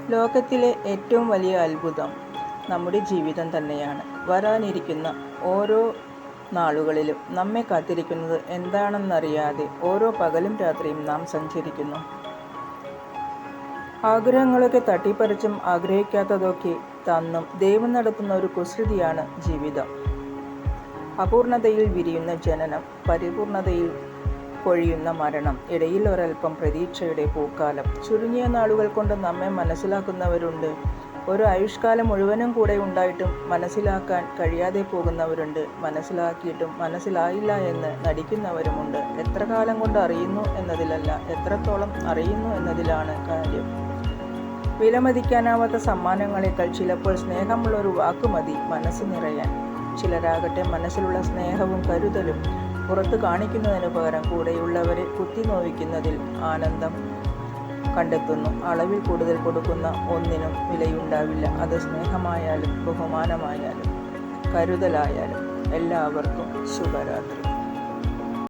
ലോകത്തിലെ ഏറ്റവും വലിയ അത്ഭുതം നമ്മുടെ ജീവിതം തന്നെയാണ്. വരാനിരിക്കുന്ന ഓരോ നാളുകളിലും നമ്മെ കാത്തിരിക്കുന്നത് എന്താണെന്നറിയാതെ ഓരോ പകലും രാത്രിയും നാം സഞ്ചരിക്കുന്നു. ആഗ്രഹങ്ങളൊക്കെ തട്ടിപ്പറിച്ചും ആഗ്രഹിക്കാത്തതൊക്കെ തന്നും ദൈവം നടത്തുന്ന ഒരു കുസൃതിയാണ് ജീവിതം. അപൂർണതയിൽ വിരിയുന്ന ജനനം, പരിപൂർണതയിൽ പൊഴിയുന്ന മരണം, ഇടയിൽ ഒരൽപ്പം പ്രതീക്ഷയുടെ പൂക്കാലം. ചുരുങ്ങിയ നാളുകൾ കൊണ്ട് നമ്മെ മനസ്സിലാക്കുന്നവരുണ്ട്. ഒരു ആയുഷ്കാലം മുഴുവനും കൂടെ ഉണ്ടായിട്ടും മനസ്സിലാക്കാൻ കഴിയാതെ പോകുന്നവരുണ്ട്. മനസ്സിലാക്കിയിട്ടും മനസ്സിലായില്ല എന്ന് നടിക്കുന്നവരുമുണ്ട്. എത്ര കാലം കൊണ്ട് അറിയുന്നു എന്നതിലല്ല, എത്രത്തോളം അറിയുന്നു എന്നതിലാണ് കാര്യം. വിലമതിക്കാനാവാത്ത സമ്മാനങ്ങളെക്കാൾ ചിലപ്പോൾ സ്നേഹമുള്ളൊരു വാക്ക് മതി മനസ്സ് നിറയാൻ. ചിലരാകട്ടെ മനസ്സിലുള്ള സ്നേഹവും കരുതലും പുറത്ത് കാണിക്കുന്നതിനു പകരം കൂടെയുള്ളവരെ കുത്തിനോവിക്കുന്നതിൽ ആനന്ദം കണ്ടെത്തുന്നു. അളവിൽ കൂടുതൽ കൊടുക്കുന്ന ഒന്നിനും വിലയുണ്ടാവില്ല. അത് സ്നേഹമായാലും ബഹുമാനമായാലും കരുതലായാലും. എല്ലാവർക്കും ശുഭരാത്രി.